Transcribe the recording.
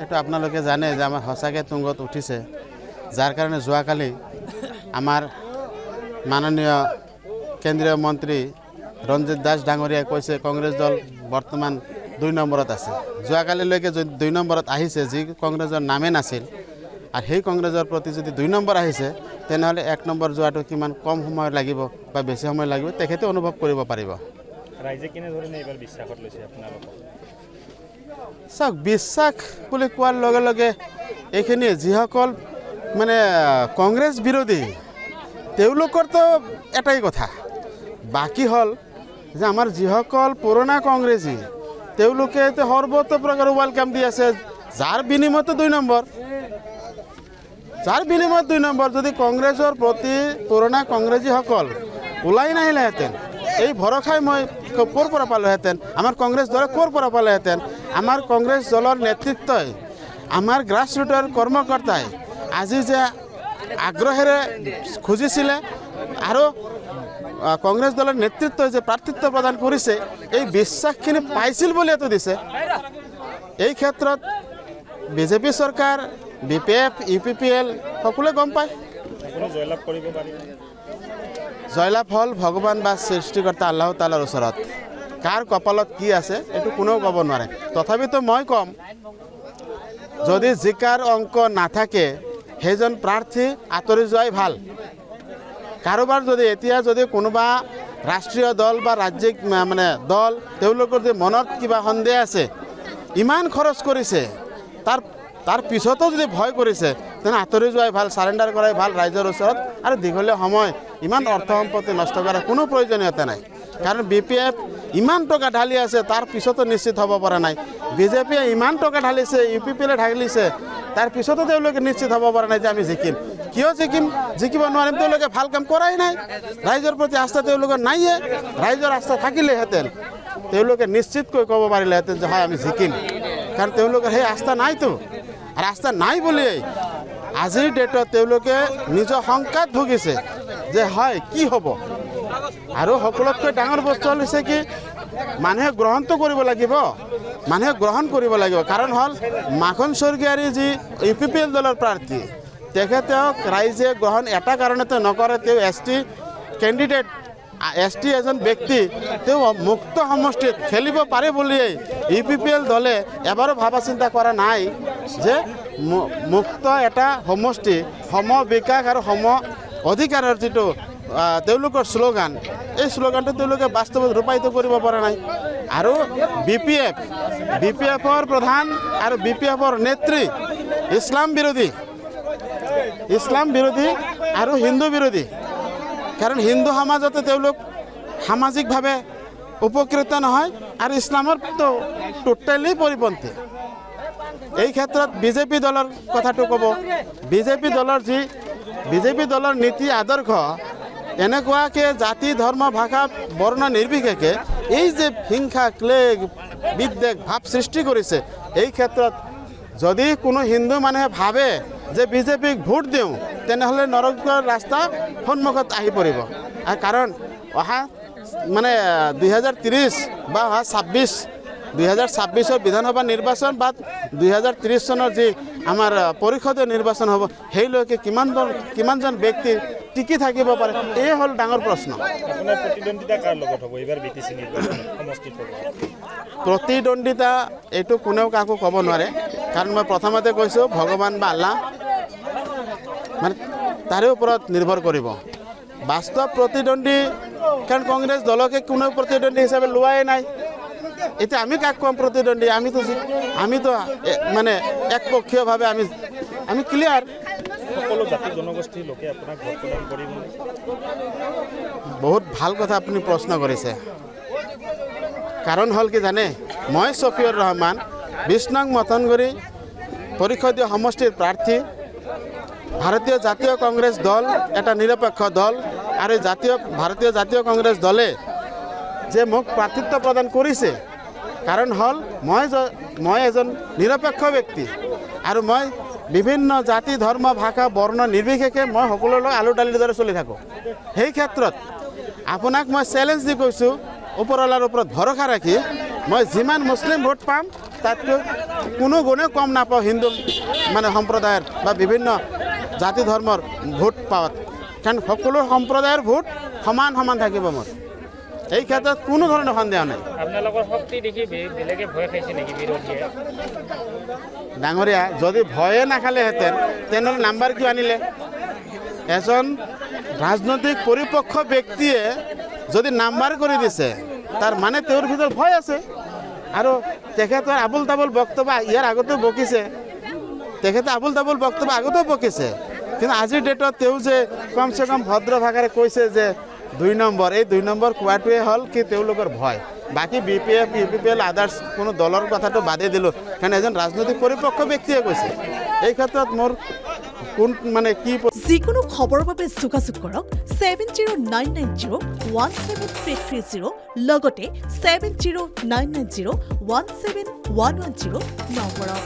এইটো আপোনালোকে জানে যে আমাৰ সঁচাকৈ তুংগত উঠিছে, যাৰ কাৰণে যোৱাকালি আমাৰ মাননীয় কেন্দ্ৰীয় মন্ত্ৰী ৰঞ্জিত দাস ডাঙৰীয়াই কৈছে কংগ্ৰেছ দল বৰ্তমান 2 নম্বৰত আছে। যোৱাকালিলৈকে যদি 2 নম্বৰত আহিছে, যি কংগ্ৰেছৰ নামে নাছিল, আৰু সেই কংগ্ৰেছৰ প্ৰতি যদি 2 নম্বৰ আহিছে, তেনেহ'লে 1 নম্বৰ যোৱাটো কিমান কম সময় লাগিব বা বেছি সময় লাগিব তেখেতে অনুভৱ কৰিব পাৰিব। ৰাইজে কেনেধৰণে এইবাৰ বিশ্বাসত লৈছে আপোনালোকক? চাওক, বিশ্বাস বুলি কোৱাৰ লগে লগে এইখিনি যিসকল মানে কংগ্ৰেছ বিৰোধী তেওঁলোকৰতো এটাই কথা, বাকী হ'ল যে আমাৰ যিসকল পুৰণা কংগ্ৰেছী তেওঁলোকে সৰ্বত্ৰ প্ৰকাৰৰ ৱেলকাম দি আছে, যাৰ বিনিময়তো 2 নম্বৰ, যদি কংগ্ৰেছৰ প্ৰতি পুৰণা কংগ্ৰেছীসকল ওলাই নাহিলেহেঁতেন, এই ভৰসাই মই ক'ৰ পৰা পালোহেঁতেন, আমাৰ কংগ্ৰেছ দলে ক'ৰ পৰা পালেহেঁতেন। আমাৰ কংগ্ৰেছ দলৰ নেতৃত্বই, আমাৰ গ্ৰাছৰুটৰ কৰ্মকৰ্তাই আজি যে আগ্ৰহেৰে খুজিছিলে আৰু কংগ্ৰেছ দলৰ নেতৃত্বই যে প্ৰাৰ্থিত্ব প্ৰদান কৰিছে, এই বিশ্বাসখিনি পাইছিল বুলিয়েতো দিছে। এই ক্ষেত্ৰত বিজেপি চৰকাৰ, BPF, UPPL সকলোৱে গম পায়। জয়লাভ কৰিব পাৰিব। জয়লাভ হ'ল ভগৱান বা সৃষ্টিকৰ্তা আল্লাহ তাআলাৰ ওচৰত। কাৰ কপালত কি আছে এইটো কোনেও ক'ব নোৱাৰে। তথাপিতো মই ক'ম, যদি জিকাৰ অংক নাথাকে সেইজন প্ৰাৰ্থী আঁতৰি যোৱাই ভাল। কাৰোবাৰ যদি কোনোবা ৰাষ্ট্ৰীয় দল বা ৰাজ্যিক মানে দল তেওঁলোকৰ যদি মনত কিবা সন্দেহ আছে, ইমান খৰচ কৰিছে, তাৰ পিছতো যদি ভয় কৰিছে, তেনে আঁতৰি যোৱাই ভাল, চাৰেণ্ডাৰ কৰাই ভাল ৰাইজৰ ওচৰত। আৰু দীঘলীয়া সময় ইমান অৰ্থ সম্পত্তি নষ্ট কৰাৰ কোনো প্ৰয়োজনীয়তা নাই, কাৰণ BPF ইমান টকা ঢালি আছে, তাৰ পিছতো নিশ্চিত হ'ব পৰা নাই। বিজেপিয়ে ইমান টকা ঢালিছে, UPPL ঢালিছে, তাৰ পিছতো তেওঁলোকে নিশ্চিত হ'ব পৰা নাই যে আমি জিকিম। কিয় জিকিব নোৱাৰিম? তেওঁলোকে ভাল কাম কৰাই নাই, ৰাইজৰ প্ৰতি আস্থা তেওঁলোকৰ নাইয়ে। ৰাইজৰ আস্থা থাকিলেহেঁতেন তেওঁলোকে নিশ্চিতকৈ ক'ব পাৰিলেহেঁতেন যে হয় আমি জিকিম, কাৰণ তেওঁলোকৰ সেই আস্থা নাইতো। আৰু আস্থা নাই বুলিয়েই আজিৰ ডেটত তেওঁলোকে নিজৰ শংকাত ভুগিছে যে হয় কি হ'ব। আৰু সকলোতকৈ ডাঙৰ বস্তু হৈছে কি, মানুহে গ্ৰহণটো কৰিব লাগিব, কাৰণ হ'ল মাখন স্বৰ্গীয়াৰী যি UPPL দলৰ প্ৰাৰ্থী, তেখেতক ৰাইজে গ্ৰহণ এটা কাৰণতে নকৰে, তেওঁ ST কেণ্ডিডেট, ST এজন ব্যক্তি, তেওঁ মুক্ত সমষ্টিত খেলিব পাৰে বুলিয়েই UPPL দলে এবাৰো ভাবা চিন্তা কৰা নাই যে মুক্ত এটা সমষ্টি, সম বিকাশ আৰু সম অধিকাৰৰ যিটো তেওঁলোকৰ শ্লোগান, এই শ্লোগানটো তেওঁলোকে বাস্তৱত ৰূপায়িত কৰিব পৰা নাই। আৰু BPFৰ প্ৰধান আৰু BPFৰ নেত্ৰী ইছলাম বিৰোধী আৰু হিন্দু বিৰোধী, কাৰণ হিন্দু সমাজতে তেওঁলোক সামাজিকভাৱে উপকৃত নহয় আৰু ইছলামৰতো টোটেলি পৰিপন্থী। এই ক্ষেত্ৰত বিজেপি দলৰ কথাটো ক'ব, বিজেপি দলৰ নীতি আদৰ্শ এনেকুৱাকৈ জাতি, ধৰ্ম, ভাষা, বৰ্ণ নিৰ্বিশেষে এই যে হিংসা, ক্লেশ, বিদ্বেষ ভাৱ সৃষ্টি কৰিছে, এই ক্ষেত্ৰত যদি কোনো হিন্দু মানুহে ভাবে যে বিজেপিক ভোট দিওঁ, তেনেহ'লে নৰকৰ ৰাস্তা সন্মুখত আহি পৰিব। আৰু কাৰণ অহা মানে 2030 বা অহা 2026 বিধানসভা নিৰ্বাচন বা 2030 চনৰ যি আমাৰ পৰিষদীয় নিৰ্বাচন হ'ব, সেইলৈকে কিমানজন ব্যক্তি টিকি থাকিব পাৰে, এই হ'ল ডাঙৰ প্ৰশ্ন। প্ৰতিদ্বন্দ্বিতা এইটো কোনেও কাকো ক'ব নোৱাৰে, কাৰণ মই প্ৰথমতে কৈছোঁ ভগৱান বা আল্লাহ, মানে তাৰে ওপৰত নিৰ্ভৰ কৰিব। বাস্তৱ প্ৰতিদ্বন্দ্বী, কাৰণ কংগ্ৰেছ দলকে কোনেও প্ৰতিদ্বন্দ্বী হিচাপে লোৱাই নাই। এতিয়া আমি কাক ক'ম প্ৰতিদ্বন্দ্বী? আমিতো মানে একপক্ষীয়ভাৱে আমি ক্লিয়াৰ। সকলো জাতি জনগোষ্ঠীৰ লোকে আপোনাক ভোট প্ৰদান কৰিব। বহুত ভাল কথা আপুনি প্ৰশ্ন কৰিছে। কাৰণ হ'ল কি জানে, মই ছফিউৰ ৰহমান, 20 নং মথনগুৰি পৰিষদীয় সমষ্টিৰ প্ৰাৰ্থী। ভাৰতীয় জাতীয় কংগ্ৰেছ দল এটা নিৰপেক্ষ দল, আৰু ভাৰতীয় জাতীয় কংগ্ৰেছ দলে যে মোক প্ৰাৰ্থিত্ব প্ৰদান কৰিছে, কাৰণ হ'ল মই এজন নিৰপেক্ষ ব্যক্তি, আৰু মই বিভিন্ন জাতি, ধৰ্ম, ভাষা, বৰ্ণ নিৰ্বিশেষে মই সকলোৰে লগত আলু দালিৰ দৰে চলি থাকোঁ। সেই ক্ষেত্ৰত আপোনাক মই চেলেঞ্জ দি কৈছোঁ, ওপৰৱালাৰ ওপৰত ভৰসা ৰাখি মই যিমান মুছলিম ভোট পাম তাতকৈ কোনো গুণে কম নাপাওঁ হিন্দু মানে সম্প্ৰদায়ৰ বা বিভিন্ন জাতি ধৰ্মৰ ভোট পাৱাত, কাৰণ সকলো সম্প্ৰদায়ৰ ভোট সমান সমান থাকিব মোৰ। এই ক্ষেত্ৰত কোনো ধৰণৰ সন্দেহ নাই। আপোনালোকৰ শক্তি দেখি বেলেগে ভয় খাইছে নেকি বিৰোধীয়ে? ডাঙৰীয়া, যদি ভয়ে নাখালেহেঁতেন তেনেহ'লে নাম্বাৰ কিয় আনিলে? এজন ৰাজনৈতিক পৰিপক্ষ ব্যক্তিয়ে যদি নাম্বাৰ কৰি দিছে তাৰ মানে তেওঁৰ ভিতৰত ভয় আছে। আৰু তেখেতৰ আবুল তাবুল বক্তব্য ইয়াৰ আগতেও বকিছে, তেখেতে আবুল তাবুল বক্তব্য আগতেও বকিছে, কিন্তু আজিৰ ডেটত তেওঁ যে কমচে কম ভদ্ৰ ভাষাৰে কৈছে যে 2 নম্বৰ, এই 2 নম্বৰ কোৱাটোৱে হ'ল কি তেওঁলোকৰ ভয়। বাকী BPF, UPPL আদাৰ্ছ কোনো দলৰ কথাটো বাদেই দিলোঁ, কাৰণ এজন ৰাজনৈতিক পৰিপক্ষ ব্যক্তিয়ে কৈছে। এই ক্ষেত্ৰত মোৰ কোন মানে কি যিকোনো খবৰৰ বাবে যোগাযোগ কৰক 7099017330 লগতে 7099017110 নম্বৰত।